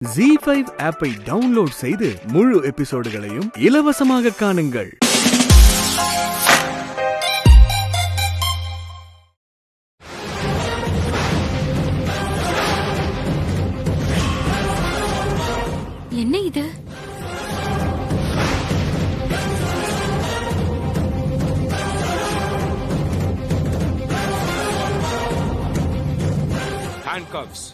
ZEE5 ஆப்பை download செய்து முழு எபிசோடுகளையும் இலவசமாக காணுங்கள். என்ன இது? Handcuffs.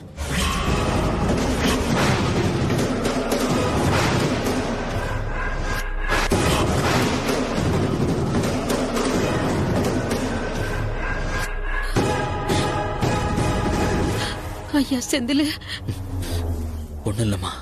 ஐயா செந்தில், ஒண்ணும் இல்லம்மா.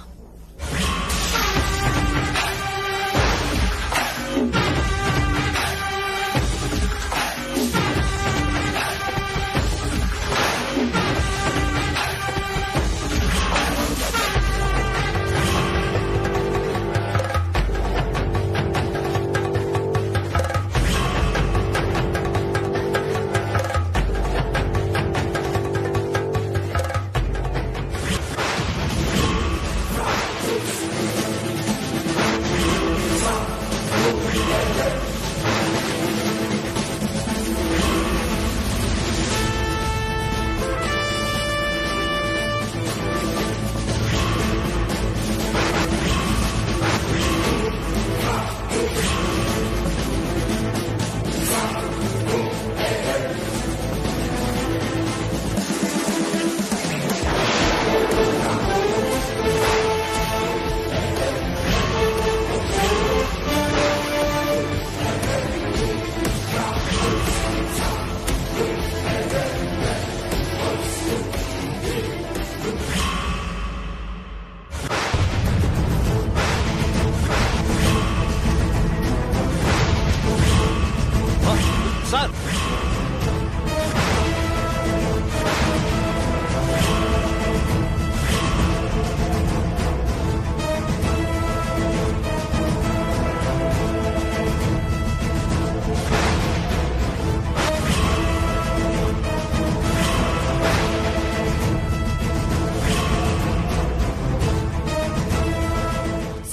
சார்,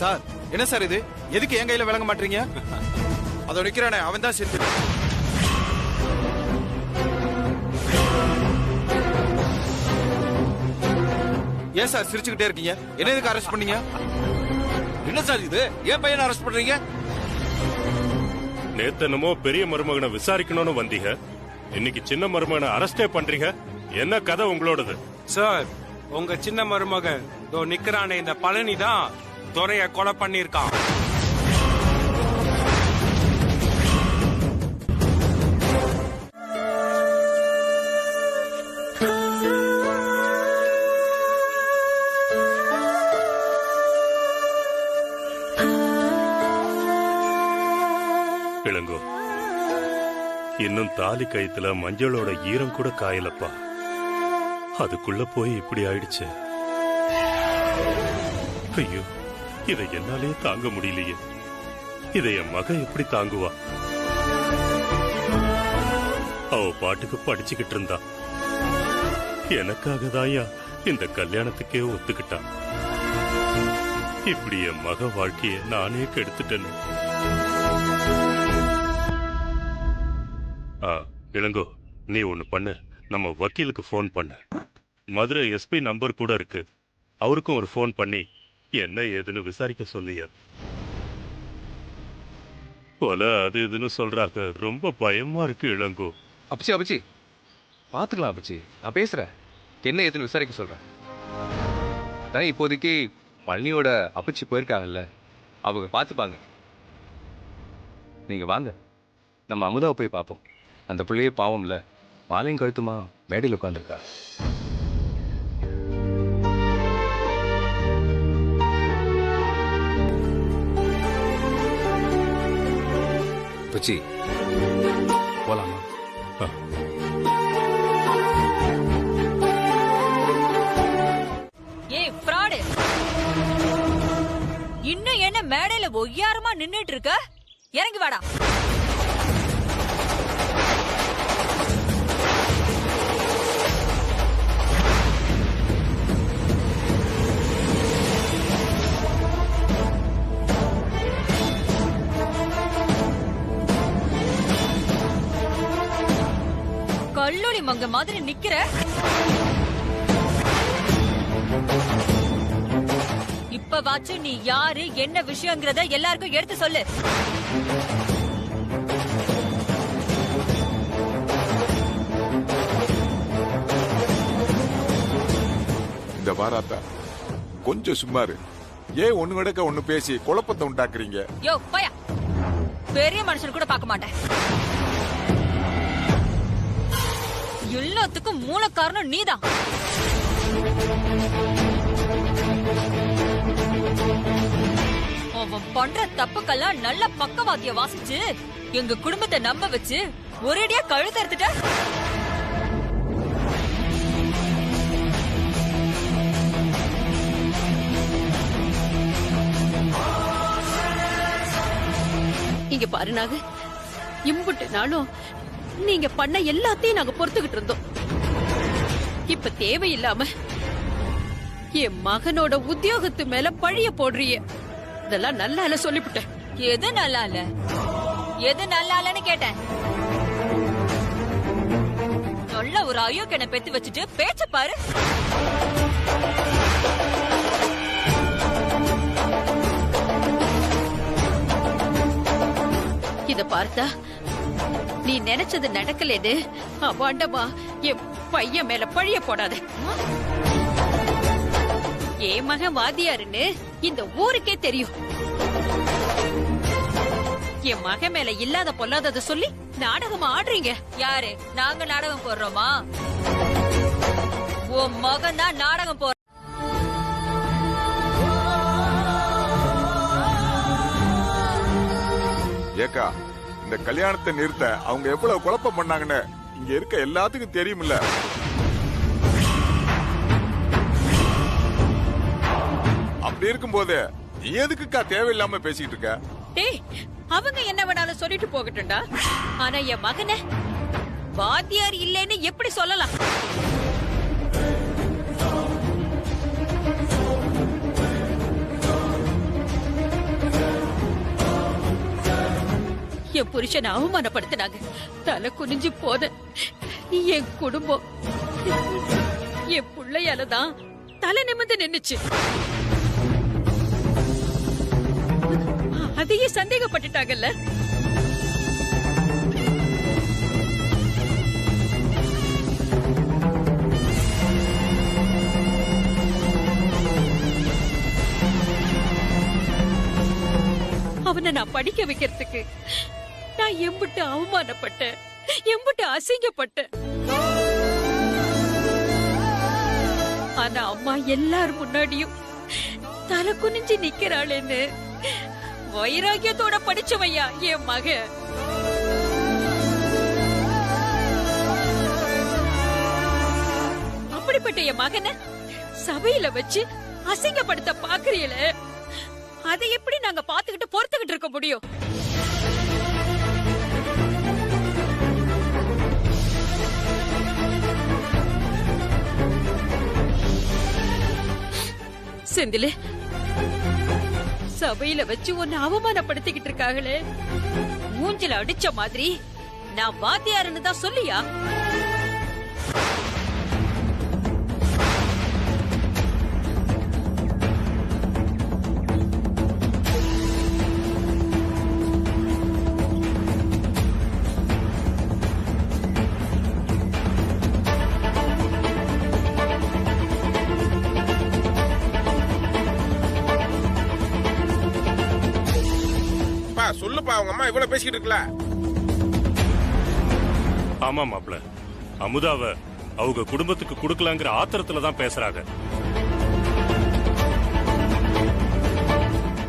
சார், என்ன சார் இது? எதுக்கு என் கையில விளங்க மாட்டீங்க? அதோ நிக்கிறானே, அவன் தான் செத்து. ஏன் சார் சிரிச்சுக்கிட்டே இருக்கீங்க? என்ன எதுக்கு அரெஸ்ட் பண்ணீங்க? என்ன சார் இது? ஏன் பையனை அரெஸ்ட் பண்றீங்க? நேத்தனமோ பெரிய மருமகனை விசாரிக்கணும்னு வந்தீங்க, இன்னைக்கு சின்ன மருமகனை அரெஸ்டே பண்றீங்க. என்ன கதை உங்களோடது? சார், உங்க சின்ன மருமகன் இதோ நிக்கிறானே இந்த பழனி தான் துரைய கொலை பண்ணிருக்கான். இளங்கோ, இன்னும் தாலி கயித்துல மஞ்சளோட ஈரம் கூட காயலப்பா. அதுக்குள்ள போய் இப்படி ஆயிடுச்சு. ஐயோ, இதை என்னாலே தாங்க முடியலையே. இதை என் மகன் எப்படி தாங்குவா? அவ பாட்டுக்கு படிச்சுக்கிட்டு இருந்தா. எனக்காக தாயா இந்த கல்யாணத்துக்கே ஒத்துக்கிட்டான். இப்படி என் மக வாழ்க்கைய நானே கெடுத்துட்டேன்னு. இளங்கோ, நீ ஒண்ணு பண்ணு. நம்ம வக்கீலுக்கு போன் பண்ணு. மதுரை எஸ்பி நம்பர் கூட இருக்கு. அவருக்கும் ஒரு போன் பண்ணி என்ன ஏதுன்னு விசாரிக்க சொல்லிய. போல அது இதுன்னு சொல்றாங்க. ரொம்ப பயமா இருக்கு இளங்கோ. அப்பச்சி பாத்துக்கலாம் அப்பச்சி, நான் பேசுறேன். என்ன ஏதுன்னு விசாரிக்க சொல்றேன். தான் இப்போதைக்கு பழனியோட அப்பச்சி போயிருக்காங்கல்ல, அவங்க பார்த்துப்பாங்க. நீங்க வாங்க, நம்ம அமுதாவை போய் பார்ப்போம். அந்த பிள்ளையே பாவம் இல்ல, மாலையும் கழுத்துமா மேடையில் உட்காந்துருக்கா. பச்சி போலாமா? ஏய் ஃப்ராடு, இன்னும் என்ன மேடையில ஒய்யாரமா நின்னுட்டு இருக்க? இறங்கி வாடா. கோழி மங்க மாதிரி நிக்கிற? இப்ப வாச்சு நீ யாரு, என்ன விஷயங்கிறத எல்லாருக்கும் எடுத்து சொல்லு. இந்த வாராத்தா கொஞ்சம் சும்மாரு. ஏன் ஒண்ணு கிடக்க ஒண்ணு பேசி குழப்பத்தை உண்டாக்குறீங்க? யோ பயா, பெரிய மனுஷன் கூட பார்க்க மாட்டேன். எல்லாத்துக்கும் மூல காரணம் நீதான். அவன் பண்ற தப்புக்கெல்லாம் நல்ல பக்கவாத்திய வாசிச்சு எங்க குடும்பத்தை நம்ப வச்சு ஒரேடியா கழுத்தறுத்துட்ட. இங்க பாரு நாகு, இம்புட்டு நாளும் நீங்க பண்ண எல்லாத்தையும் நாங்க பொறுத்துக்கிட்டு இருந்தோம். இப்ப தேவையில்லாம என் மகனோட உத்தியோகத்து மேல பழிய போடுறிய. இதெல்லாம் நல்லா இல்ல சொல்லிவிட்டேன். எது நல்லா இல்ல, எது நல்லா இல்லன்னு கேட்டேன். நல்ல ஒரு அயோக்கியனை பெத்து வச்சுட்டு பேச்ச பாரு. இத பார்த்தா நீ நினைச்சது நடக்கலேது. அவாண்டமா என் பையன் மேல பழிய போடாத. என் மகன் வாதியாருன்னு இந்த ஊருக்கே தெரியும். என் மகன் மேல இல்லாத பொல்லாதத சொல்லி நாடகம் ஆடுறீங்க. யாரு? நாங்க நாடகம் போடுறோமா? உன் மகன் தான் நாடகம் போற. ஏக்கா, இந்த கல்யாணத்தை நிறுத்த அவங்க எவ்வளவு குழப்பம் பண்ணாங்கன்னு இங்க இருக்க எல்லாத்துக்கும் தெரியுமில்ல. அப்படி இருக்கும்போது நீ எதுக்குக்கா தேவையில்லாம பேசிக்கிட்டு இருக்க? டேய், அவங்க என்ன வேணாலும் சொல்லிட்டு போகட்டும்டா. ஆனா என் மகனை வாத்தியார் இல்லைன்னு எப்படி சொல்லலாம்? என் புருஷனை அவமானப்படுத்தினாங்க. தலை குனிஞ்சு போத என் குடும்பம் என் பிள்ளையாலதான் தலை நிமிர்ந்து நின்னுச்சு. அதையே சந்தேகப்பட்டுட்டாங்கல்ல. அவனை நான் படிக்க வைக்கிறதுக்கு நான் எம்புட்டு அவமானப்பட்டேன், எம்புட்டு அசிங்கப்பட்டேன். ஆனா அம்மா எல்லாரும் முன்னாடியும் தலை குனிஞ்சு நிக்கிறாளேன்னு வைராகியத்தோட படிச்சவையா என் மக. அப்படிப்பட்ட என் மகனை சபையில வச்சு அசிங்கப்படுத்த பாக்குறீல, அதை எப்படி நாங்க பாத்துக்கிட்டு பொறுத்துக்கிட்டு இருக்க முடியும்? செந்திலே, சபையில வச்சு உன்னை அவமானப்படுத்திக்கிட்டு இருக்காங்களே, மூஞ்சில அடிச்ச மாதிரி நான் வாத்தியாருன்னு தான் சொல்லியா? சொல்லுப்பா, அவங்க அம்மா இவ்வளவு பேசிக்கிட்டு இருக்கல. ஆமா மாப்ள, அமுதாவ அவங்க குடும்பத்துக்கு கொடுக்கலாங்கிற ஆத்திரத்துல தான் பேசுறாங்க.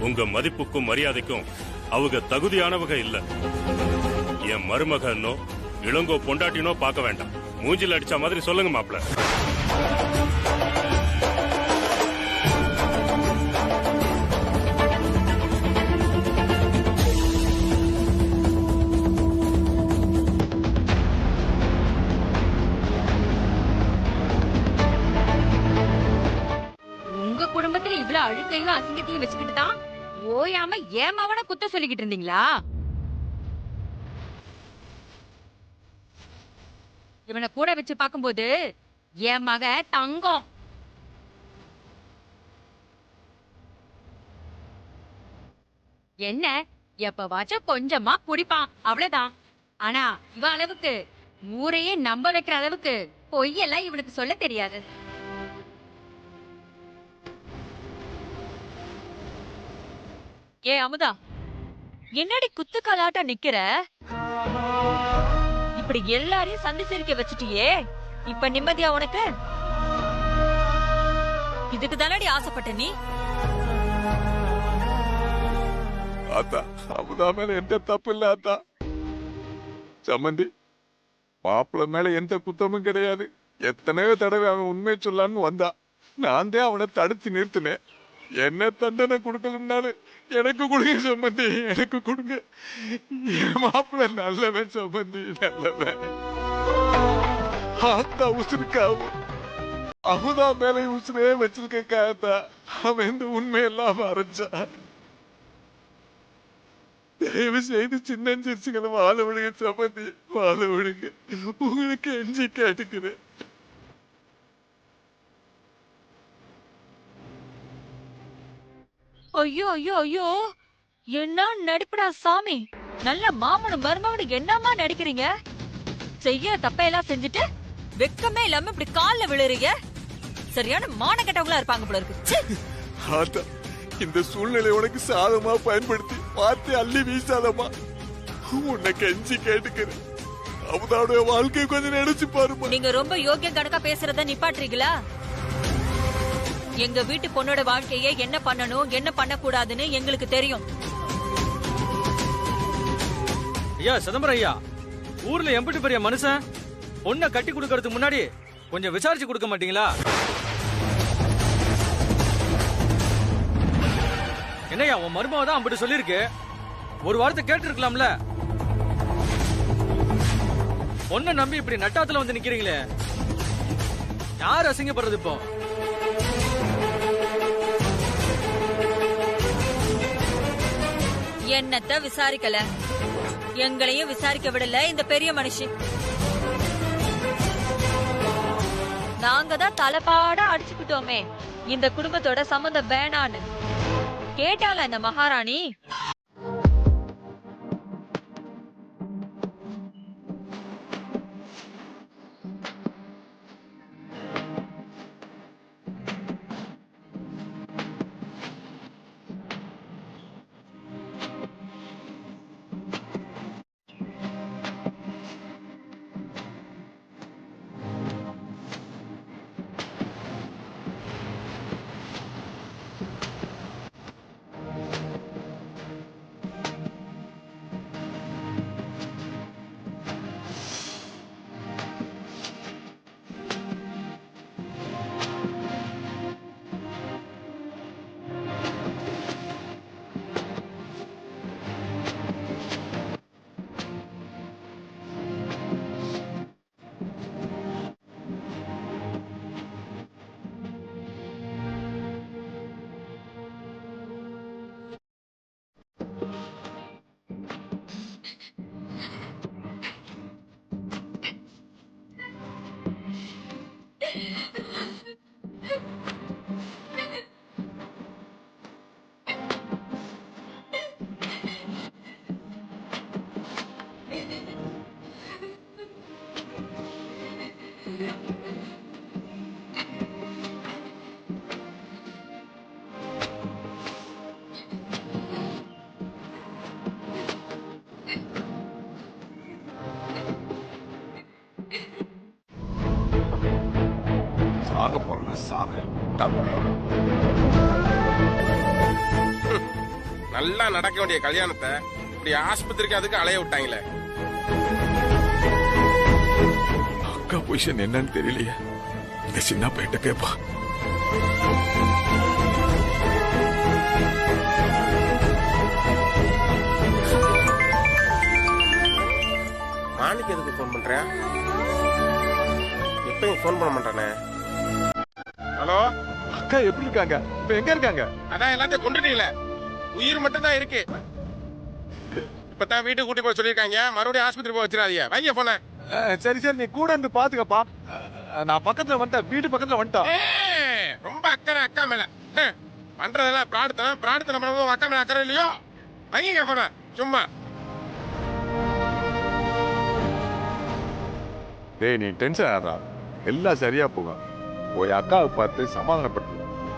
உங்க மதிப்புக்கும் மரியாதைக்கும் அவங்க தகுதியானவங்க இல்ல. என் மருமகனோ இளங்கோ பொண்டாட்டினோ பார்க்க வேண்டாம். மூஞ்சில அடிச்ச மாதிரி சொல்லுங்க மாப்ள. அழுக்கையும் அசிங்கத்தையும் வச்சுக்கிட்டு தான் ஓயாம ஏமாவன குத்த சொல்லிக்கிட்டு இருந்தீங்களா? இவனை கூட வச்சு பார்க்கும்போது என் மக தங்கம். என்ன எப்பவாச்சும் கொஞ்சமா குடிப்பான், அவ்வளவுதான். ஆனா இவ அளவுக்கு ஊரையே நம்ப வைக்கிற அளவுக்கு பொய்யெல்லாம் இவனுக்கு சொல்ல தெரியாது. ஏ அமுதா, என்னடி குத்துக்காலாட்ட நிக்கிற? இப்படி எல்லாரையும் சந்திச்சிருக்க வச்சுட்டியே, இப்ப நிம்மதியா உனக்கு? இதுக்கு தானடி ஆசைப்பட்ட நீ? ஆத்தா அமுதா மேல எந்த தப்பு இல்ல ஆத்தா. சம்மந்தி, மாப்பிள்ள மேல எந்த குத்தமும் கிடையாது. எத்தனையோ தடவை அவன் உண்மை சொல்லான்னு வந்தா, நான் தான் அவனை தடுத்து நிறுத்தினேன். என்ன தண்டனை கொடுக்கலன்னாலும் எனக்கு கொடுங்க சம்பந்தி, எனக்கு கொடுங்க. என் மாப்பிள்ள நல்லவன் சம்பந்தி, நல்லவன். ஆத்தா உசுருக்காவும் அமுதா மேல உசுரே வச்சிருக்கா. அவன் இந்த உண்மையெல்லாம் மறைச்சான். தயவு செய்து சின்னஞ்சிருச்சுங்களை வாழ விடுங்க சம்பந்தி, வாழ விடுங்க. உங்களுக்கு எஞ்சி கேட்டுக்கிறேன். ஐயோ ஐயோ ஐயோ, என்ன நடிப்புடா சாமி. நல்ல மாமனும் மருமகனும் என்னமா நடிக்கிறீங்க? செய்ய தப்பையெல்லாம் செஞ்சுட்டு வெக்கமே இல்லாம இப்படி கால்ல விழுறீங்க. சரியான மான கெட்டவங்களா இருப்பாங்க போல இருக்கு. ஆத்தா, இந்த சூழ்நிலை உனக்கு சாதமா பயன்படுத்தி வார்த்தை அள்ளி வீசாதமா. உன்னை கெஞ்சி கேட்டுக்கிறேன். அமுதாவுடைய வாழ்க்கையை கொஞ்சம் நினைச்சு பாருமா. நீங்க ரொம்ப யோக்கியம் கணக்கா பேசுறத நிப்பாட்டுறீங்களா? எங்க வீட்டு பொண்ணோட வாழ்க்கைய என்ன பண்ணணும் என்ன பண்ணக்கூடாதுன்னு எங்களுக்கு தெரியும். ஐயா சிதம்பரம் ஐயா, ஊர்ல எம்பிட்டு பெரிய மனுஷன், பொண்ணை கட்டி கொடுக்கறதுக்கு முன்னாடி கொஞ்சம் விசாரிச்சு கொடுக்க மாட்டீங்களா? என்னையா உன் மருமக தான் அப்படி சொல்லிருக்கு, ஒரு வாரத்தை கேட்டு இருக்கலாம்ல. பொண்ணை நம்பி இப்படி நட்டாத்துல வந்து நிக்கிறீங்களே, யார் அசிங்கப்படுறது இப்போ? என்னத்த விசாரிக்கல, எங்களையும் விசாரிக்க விடல இந்த பெரிய மனுஷி. நாங்க தான் தலைப்பாடா அடிச்சுக்கிட்டோமே இந்த குடும்பத்தோட சம்பந்தம் வேணான்னு. கேட்டால இந்த மகாராணி. சாக போறேன், சாக. நல்லா நடக்க வேண்டிய கல்யாணத்தை இப்படி ஆஸ்பத்திரிக்கு அதுக்கு அலைய விட்டாங்களே. அக்கா பொசிஷன் என்னன்னு தெரியலையே. இந்த சின்ன பையன்ட்ட கேப்பா. மாணிக்கு எதுக்கு போன் பண்றேன்? இப்பயும் போன் பண்ண மாட்டானே. ஹலோ அக்கா எப்படி இருக்காங்க? இப்ப எங்க இருக்காங்க? அதான் எல்லாத்தையும் கொண்டுட்டீங்களே, உயிர் மட்டும் தான் இருக்கு. இப்பதான் வீட்டுக்கு கூட்டி போய் சொல்லிருக்காங்க, மறுபடியும் ஆஸ்பத்திரி போய் வச்சிடாதீங்க. வைங்க போன. சரி சரி நீ கூட இருந்து பாத்துக்கப்பா. நான் பக்கத்துல வந்துட்டேன், வீட்டு பக்கத்துல வந்துட்டேன். ரொம்ப அக்கறை அக்கா மேல பண்றதெல்லாம் பிரார்த்தனை பண்ண அக்கா மேல அக்கறை இல்லையோ? வைங்க போன சும்மா. டேய் நீ டென்ஷன் ஆறா, எல்லாம் சரியா போகும். போய் அக்காவை பார்த்து சமாதானப்பட்டு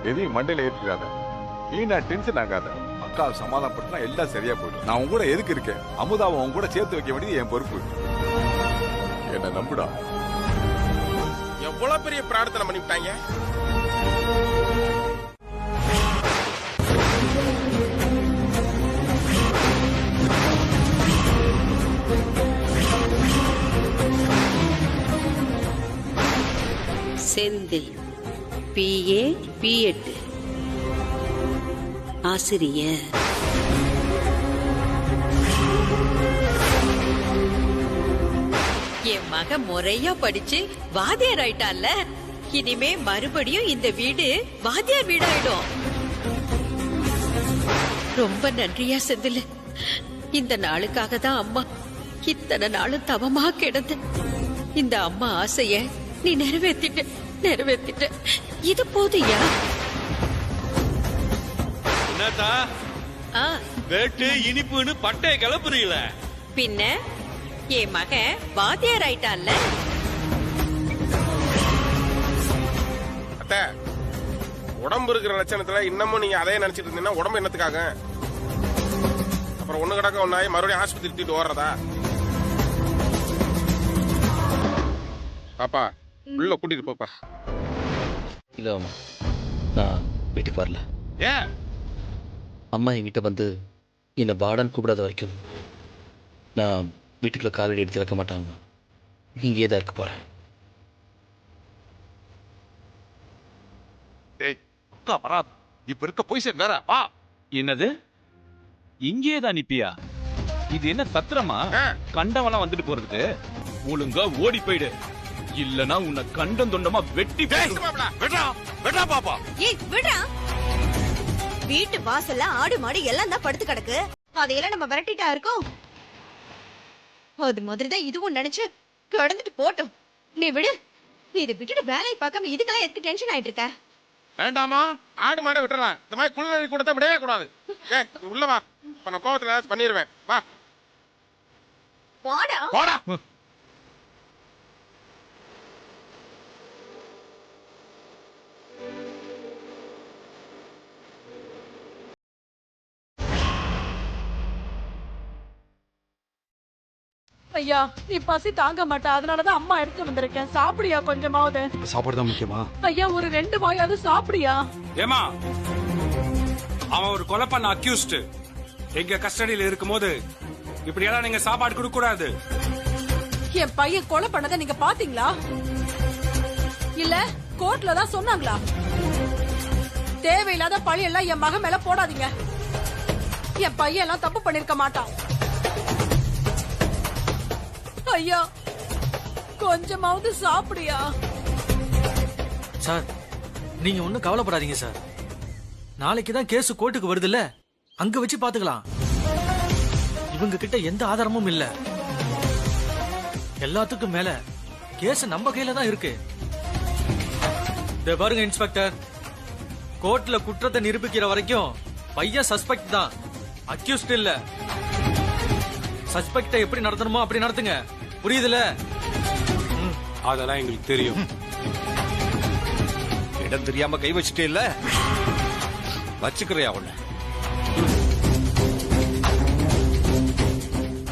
எதையும் மண்டையில ஏற்றிடாத. நீ டென்ஷன் ஆகாத. அக்காவை சமாதானப்பட்டுனா எல்லாம் சரியா போயிடும். நான் உன் கூட எதுக்கு இருக்கேன்? அமுதாவை உன் கூட சேர்த்து வைக்க வேண்டியது என் பொறுப்பு. என்ன நம்புடா. எவ்வளவு பெரிய பிரார்த்தனை பண்ணிவிட்டாங்க. செந்தில் PA P8 ஆசிரியர். என் மக முறையா படிச்சு வாத்தியார் ஆயிட்டான்ல, இனிமே மறுபடியும் இந்த வீடு வாத்தியார் வீடாயிடும். ரொம்ப நன்றியா செந்தில். இந்த நாளுக்காக தான் அம்மா இத்தனை நாளும் தவமா கிடந்த. இந்த அம்மா ஆசைய நீ நிறைவேத்திட்ட. இது போதுயா. என்னத்தா வேட்டு இனிப்புன்னு பட்டைய கிளப்புறீங்கள? பின்ன என் மகன் வாத்தியார் ஆயிட்டான்ல. அத்தை, உடம்பு இருக்கிற லட்சணத்துல இன்னமும் நீங்க அதே நினைச்சிட்டு இருந்தீங்கன்னா உடம்பு என்னத்துக்காக? அப்புறம் ஒண்ணு கிடக்க ஒன்னாயி மறுபடியும் ஆஸ்பத்திரி தூக்கிட்டு ஓடுறதா? பாப்பா உள்ள கூட்டிட்டு போப்பா. இல்ல அம்மா, நான் வீட்டுக்கு வரல. ஏன்? அம்மா என்கிட்ட வந்து என்னை வாடான்னு கூப்பிடாத வரைக்கும் நான் வீட்டுக்குள்ள காலடி எடுத்து வைக்க மாட்டாங்க. இங்கே தான் இருக்க போறேன். இப்ப இருக்க பொய்சன் வேற. வா. என்னது? இங்கே தான் நிப்பியா? இது என்ன சத்திரமா? கண்டவெல்லாம் வந்துட்டு போறதுக்கு ஒழுங்கா ஓடி போயிடு, இல்லனா உன்னை கண்டம் தொண்டமா வெட்டி வெட்டா பாப்பா. ஏய் விடா. வீட்டு வாசல்ல ஆடு மாடு எல்லாம் தான் படுத்து கிடக்கு. அதையெல்லாம் நம்ம விரட்டிட்டா இருக்கோம். அது மாதிரி தான் இதுவும் நினைச்சு கடந்துட்டு போட்டோம். நீ விடு. நீ இதை விட்டுட்டு வேலையை பார்க்காம இதுக்கெல்லாம் எதுக்கு டென்ஷன் ஆயிட்டு இருக்க? வேண்டாமா? ஆடு மாட விட்டுறலாம். இந்த மாதிரி குளிர் கூட விடவே கூடாது. உள்ள வா, இப்ப நான் கோவத்துல பண்ணிடுவேன். வா போடா போடா. ஐயா, நீ பசி தாங்க மாட்டா, அதனாலதான் அம்மா எடுத்து வந்திருக்கேன். சாப்பிடியா கொஞ்சமாவது? சாப்பாடு தான் முக்கியமா? ஐயா, ஒரு 2 வாயாவது சாப்பிடியா? ஏமா, அவன் ஒரு கொலை பண்ண அக்யூஸ்ட் எங்க கஸ்டடியில இருக்கும்போது இப்படி எல்லாம் நீங்க சாப்பாடு கொடுக்க கூடாது. என் பையன் கொலை பண்ணதை நீங்க பாத்தீங்களா? இல்ல கோர்ட்ல தான் சொன்னாங்களா? தேவையில்லாத பழி எல்லாம் என் மகன் மேல போடாதீங்க. என் பையன் எல்லாம் தப்பு பண்ணிருக்க மாட்டான். ஐயா, கொஞ்சமாவது சாப்பிடியா? சார், நீங்க ஒண்ணும் கவலைப்படாதீங்க சார். நாளைக்கு தான் கேஸ் கோர்ட்டுக்கு வருதுல்ல, அங்க வச்சு பாத்துக்கலாம். இவங்க கிட்ட எந்த ஆதாரமும் இல்ல. எல்லாத்துக்கும் மேல கேஸ் நம்ம கையில தான் இருக்கு. பாருங்க இன்ஸ்பெக்டர், கோர்ட்ல குற்றத்தை நிரூபிக்கிற வரைக்கும் பையன் சஸ்பெக்ட் தான், அக்யூஸ்ட் இல்ல. சஸ்பெக்ட எப்படி நடத்தணுமோ அப்படி நடத்துங்க, புரியுதுல? அதெல்லாம் எங்களுக்கு தெரியும். இடம் தெரியாம கை வச்சுட்டே இல்ல, வச்சுக்கிறியா உன்ன?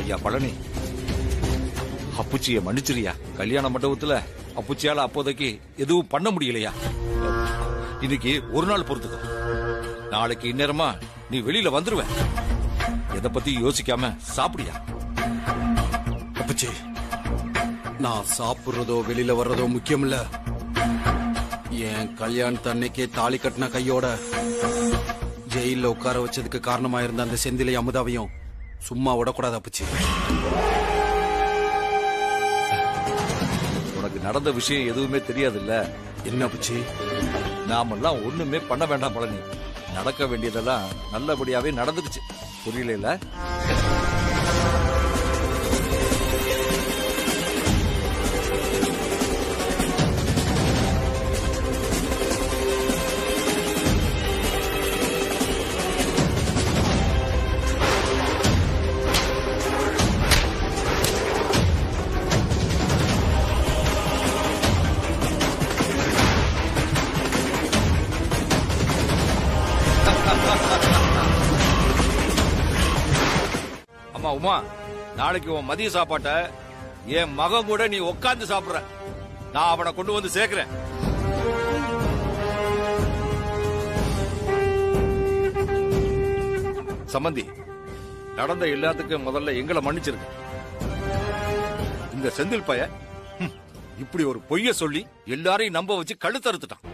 ஐயா பழனி, அப்புச்சிய மன்னிச்சிரியா. கல்யாண மண்டபத்துல அப்புச்சியால அப்போதைக்கு எதுவும் பண்ண முடியலையா? இன்னைக்கு ஒரு நாள் பொறுத்துக்கோ. நாளைக்கு இந்நேரமா நீ வெளியில வந்துருவ. எதை பத்தி யோசிக்காம சாப்பிடியா? அப்பச்சி, நான் சாப்பிடுறதோ வெளியில வர்றதோ முக்கியம் இல்ல. என் கல்யாணத்து அன்னைக்கே தாலி கட்டின கையோட ஜெயில உட்கார வச்சதுக்கு காரணமா இருந்த அந்த செந்திலை அமுதாவையும் சும்மா விடக்கூடாது அப்பச்சி. உனக்கு நடந்த விஷயம் எதுவுமே தெரியாதுல்ல? என்ன அப்பச்சி? நாமெல்லாம் ஒண்ணுமே பண்ண வேண்டாம் பழனி. நடக்க வேண்டியதெல்லாம் நல்லபடியாவே நடந்துக்குச்சு, புரியல? அம்மா உமா, நாளைக்கு உன் மதிய சாப்பாட்டை என் மகன் கூட நீ உட்கார்ந்து சாப்பிடுற. நான் அவனை கொண்டு வந்து சேர்க்கிறேன். சம்பந்தி, நடந்த எல்லாத்துக்கும் முதல்ல எங்களை மன்னிச்சிருக்க. இந்த செந்தில் பைய இப்படி ஒரு பொய்ய சொல்லி எல்லாரையும் நம்ப வச்சு கழுத்தறுத்துட்டான்.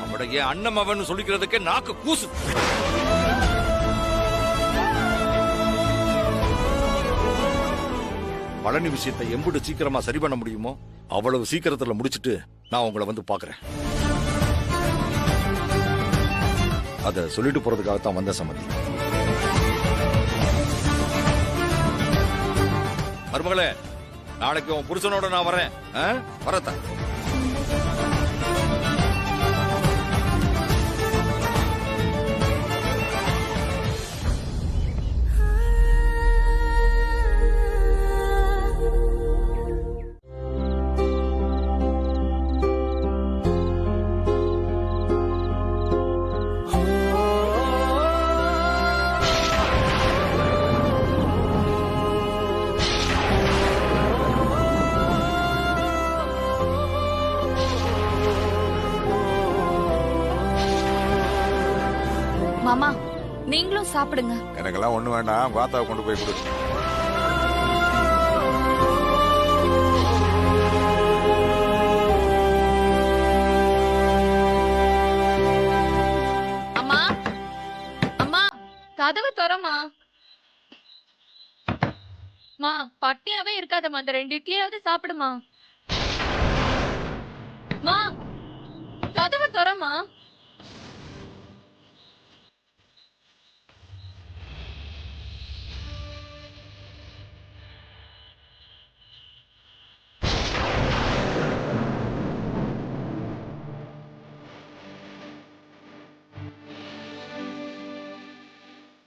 அவட என் அண்ணன் அவன் சொல்லிக்கிறதுக்கே நாக்கு கூசு. பழனி விஷயத்தை எம்புடு சீக்கிரமா சரி பண்ண முடியுமோ அவ்வளவு சீக்கிரத்துல முடிச்சிட்டு நான் உங்களை வந்து பாக்குறேன். அத சொல்லிட்டு போறதுக்காகத்தான் வந்த சம்மதி. மருமகளே, நாளைக்கு உன் புருஷனோட நான் வரேன். வரத்தான். மாமா, நீங்களும் சாப்பிடுங்க. எனக்கெல்லாம் ஒண்ணு வேண்டாம், வாத்தாவை கொண்டு போய் கொடு. அம்மா, அம்மா, கதவை திறம்மா. மா, பட்டியாவே இருக்காதம்மா, அந்த 2 இட்லியாவது சாப்பிடுமா. மா, கதவை திறம்மா.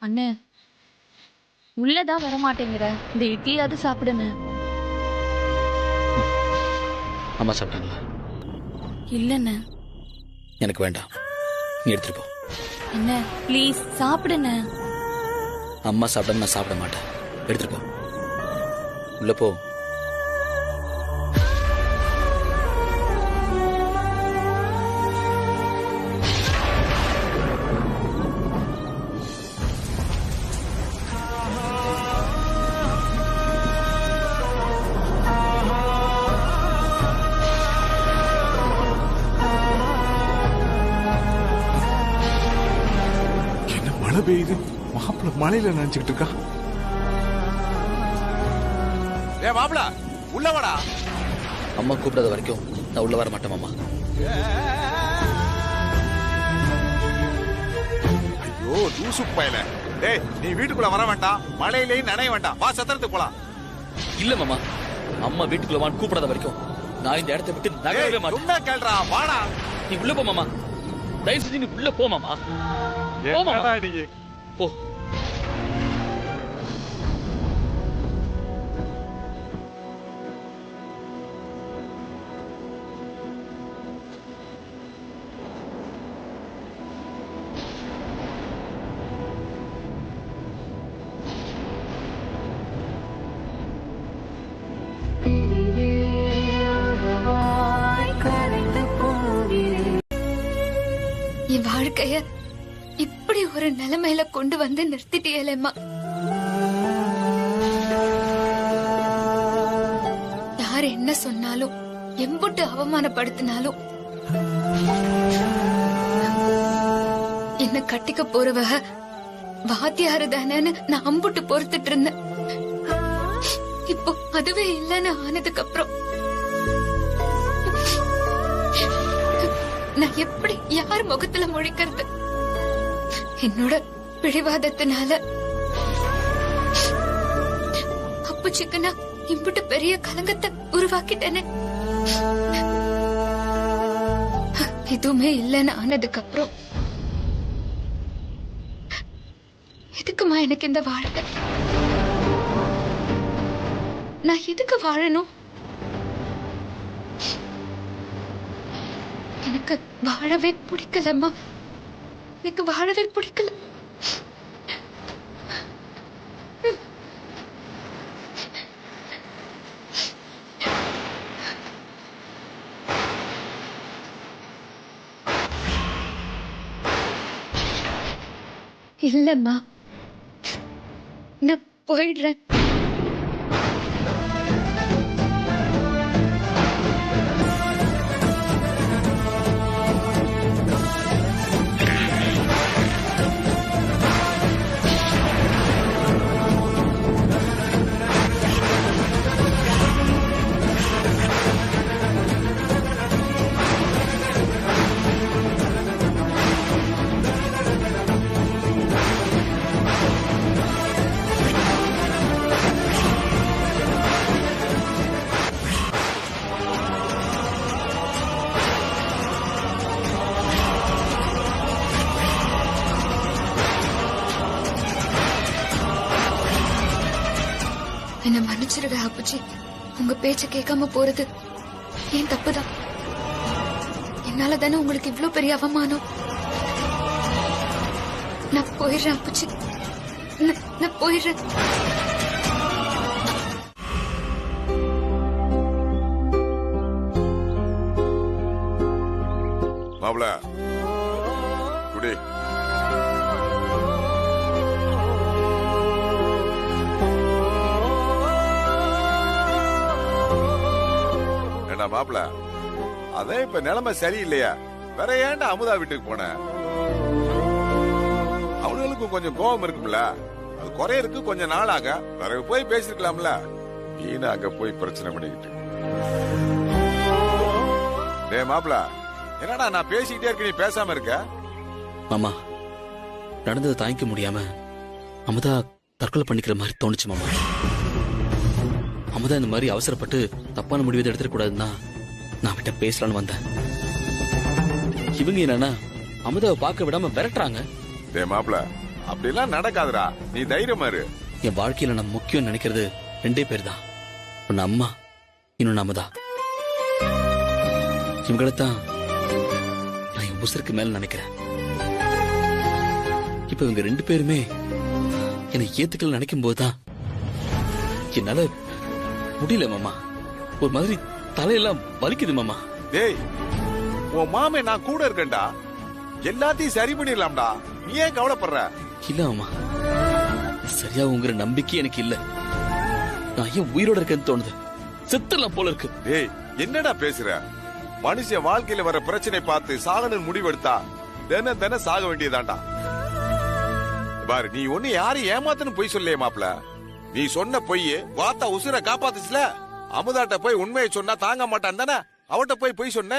அண்ணே, உள்ளதான் வரமாட்டேங்கிற, இந்த இட்லியாவது சாப்பிடுங்க. அம்மா சாப்பிட்டாங்களா? இல்லண்ணே. எனக்கு வேண்டாம், நீ எடுத்துட்டு போ. அண்ணே ப்ளீஸ் சாப்பிடுங்க. அம்மா சாப்பிட நான் சாப்பிட மாட்டேன், எடுத்துட்டு போ. உள்ள போ. மழை பெய்யுது, மாப்பிள்ள மழையில நினைச்சுக்கிட்டு இருக்கா. ஏ மாப்பிள, உள்ள வாடா. அம்மா கூப்பிடாத வரைக்கும் நான் உள்ள வர மாட்டேன் மாமா. ஐயோ தூசு பயல. டேய், நீ வீட்டுக்குள்ள வர வேண்டாம், மழையிலேயும் நனைய வேண்டாம், வா சத்திரத்துக்கு போலாம். இல்ல மாமா, அம்மா வீட்டுக்குள்ள வான்னு கூப்பிடாத வரைக்கும் நான் இந்த இடத்தை விட்டு நகரவே மாட்டேன். உன்ன கேள்றா, வாடா. நீ உள்ள போ மாமா, தயவு செஞ்சு நீ உள்ள போ மாமா. போ மாமா, போ. என் வாழ்க்கைய இப்படி ஒரு நிலைமையில கொண்டு வந்து நிறுத்திட்டியலேம்மா. யார் என்ன சொன்னாலும், எம்புட்டு அவமானப்படுத்தினாலும், என்ன கட்டிக்க போறவ வாத்தியாரு தானேன்னு நான் அம்புட்டு பொறுத்துட்டு இருந்தேன். இப்போ அதுவே இல்லைன்னு ஆனதுக்கு அப்புறம் நான் எப்படி யார் முகத்துல முழிக்கிறது? என்னோட பிடிவாதத்தினால அப்புச்சிக்கு நான் இம்புட்டு பெரிய கலங்கத்தை உருவாக்கிட்டேனே. எதுவுமே இல்லைன்னு ஆனதுக்கு அப்புறம் எதுக்குமா எனக்கு இந்த வாழ்க்கை? நான் எதுக்கு வாழணும்? எனக்கு வாழவே பிடிக்கலம்மா. எனக்கு வாழவே பிடிக்கல. இல்லம்மா, நான் போயிடுறேன். என்ன மன்னிச்சிருங்க அப்புச்சி. உங்க பேச்ச கேட்காம போறது ஏன் தப்புதான். என்னால தானே உங்களுக்கு இவ்ளோ பெரிய அவமானம். நான் போயிடுறேன் அப்புச்சி, நான் போயிடுறேன். மாப்ள குடி. மாப்பிள அதே இப்ப நிலைமை சரியில்லையா, வேற ஏன்டா அமுதா வீட்டுக்கு போன? அவனுக்கும் கொஞ்சம் கோபம் இருக்கும்ல, அது குறையருக்கு கொஞ்சம் நாளாக வேற போய் பேசிருக்கலாம்ல. நீனு அங்க போய் பிரச்சனை பண்ணிக்கிட்டு. டே மாப்பிள, என்னடா நான் பேசிக்கிட்டே இருக்க நீ பேசாம இருக்க? மாமா, நடந்ததை தாங்கிக்க முடியாம அமுதா தற்கொலை பண்ணிக்கிற மாதிரி தோணுச்சு மாமா. அமுதா இந்த மாதிரி அவசரப்பட்டு தப்பான முடிவு எடுத்துடக்கூடாதுன்னா நான் விட்ட பேசலான்னு வந்தேன். இவங்க என்னன்னா அமுதாவை பார்க்க விடாம விரட்டுறாங்க. மாப்பிள அப்படிலாம் நடக்காதுடா, நீ தைரியமா இரு. என் வாழ்க்கையில நான் முக்கியம் நினைக்கிறது 2 பேர் தான். ஒன்னு அம்மா, இன்னொன்னு அமுதா. இவங்களைத்தான் நான் என் உசுருக்கு மேல நினைக்கிறேன். இப்ப இவங்க 2 பேருமே என்னை ஏத்துக்கல நினைக்கும் போதுதான் என்னால முடியல மாமா. ஒரு மாதிரி தலையெல்லாம் வலிக்குது மாமா. டேய், உன் மாமே நான் கூட இருக்கேன்டா, எல்லாத்தையும் சரி பண்ணிடலாம்டா. நீ ஏன் கவலைப்படுற? இல்ல மாமா, சரியா உங்கிற நம்பிக்கை எனக்கு இல்ல. நான் ஏன் உயிரோட இருக்கேன்னு தோணுது. செத்துலாம் போல இருக்கு. டேய், என்னடா பேசுற? மனுஷன் வாழ்க்கையில வர பிரச்சனை பார்த்து சாகணும்னு முடிவெடுத்தா தினம் சாக வேண்டியதாண்டா. பாரு, நீ ஒண்ணு யாரும் ஏமாத்தன்னு பொய் சொல்லையே மாப்ள. நீ சொன்ன பொய்யே வாத்தா உசுர காப்பாத்துச்சுல. அமுதாட்ட போய் உண்மையை சொன்னா தாங்க மாட்டான் தானே, அவட்ட போய் பொய் சொன்ன.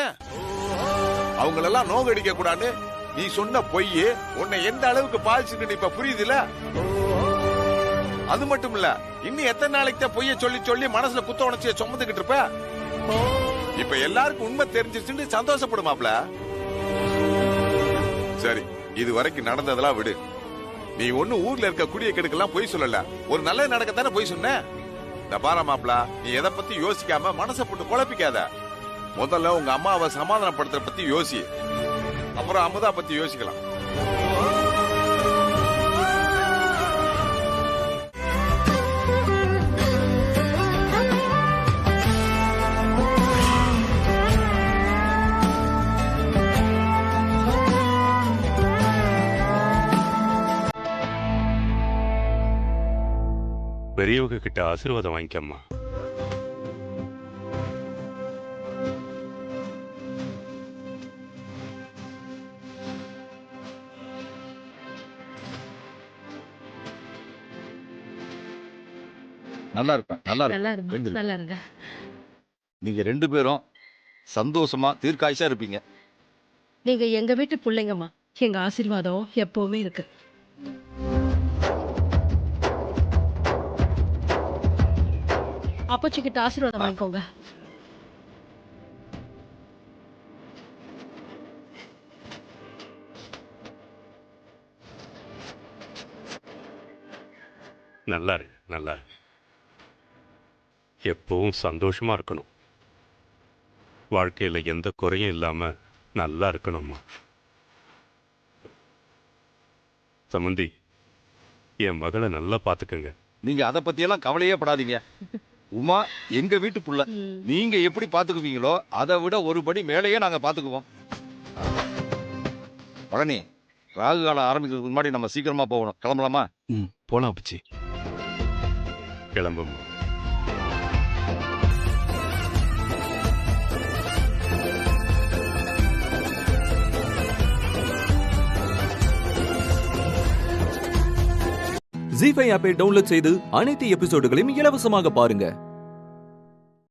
அவங்களெல்லாம் நோகடிக்க கூடாது. நீ சொன்ன பொய்யே உன்னை எந்த அளவுக்கு பாதிச்சுன்னு இப்ப புரியுதுல. அது மட்டும் இல்ல, இன்னும் எத்தனை நாளைக்கு தான் பொய்ய சொல்லி சொல்லி மனசுல குத்த உணர்ச்சியை சுமந்துகிட்டு இருப்ப. இப்ப எல்லாருக்கும் உண்மை தெரிஞ்சிருச்சுன்னு சந்தோஷப்படுமாப்ல. சரி, இது வரைக்கும் நடந்ததெல்லாம் விடு. நீ ஒண்ணு ஊர்ல இருக்க குடிய கெடுக்கலாம் பொய் சொல்லல, ஒரு நல்லது நடக்கத்தானே பொய் சொன்ன. நான் பாரு மாப்ள, நீ எதை பத்தி யோசிக்காம மனசை போட்டு குழப்பிக்காத. முதல்ல உங்க அம்மாவை சமாதானப்படுத்துற பத்தி யோசி, அப்புறம் அமுதா பத்தி யோசிக்கலாம். பெரியவங்க கிட்ட ஆசீர்வாதம் வாங்கிக்கம்மா. நல்லா இருப்பேன், நல்லா இருப்பேன். நல்லா இருங்க. நீங்க 2 பேரும் சந்தோஷமா தீர்க்காயுசா இருப்பீங்க. நீங்க எங்க வீட்டு பிள்ளைங்கம்மா. எங்க ஆசீர்வாதம் எப்பவுமே இருக்கு. அப்பச்சிக்கிட்ட ஆசீர்வாதம் வாங்கிக்கோங்க. நல்லா இருக்கு, நல்லா இருக்கு. எப்பவும் சந்தோஷமா இருக்கணும். வாழ்க்கையில எந்த குறையும் இல்லாம நல்லா இருக்கணும்மா. சமந்தி, என் மகளை நல்லா பாத்துக்கங்க. நீங்க அதை பத்தியெல்லாம் கவலையே படாதீங்க. உமா எங்க வீட்டு புள்ள. நீங்க எப்படி பாத்துக்குவீங்களோ அதை விட ஒரு படி மேலேயே நாங்க பாத்துக்குவோம். பழனி, ராகு காலம் ஆரம்பிக்கிறதுக்கு முன்னாடி நம்ம சீக்கிரமா போகணும். கிளம்பலாமா? போலாம் அப்பச்சி. கிளம்பும். ஜீ5 ஆப்பை டவுன்லோட் செய்து அனைத்து எபிசோடுகளையும் இலவசமாக பாருங்க.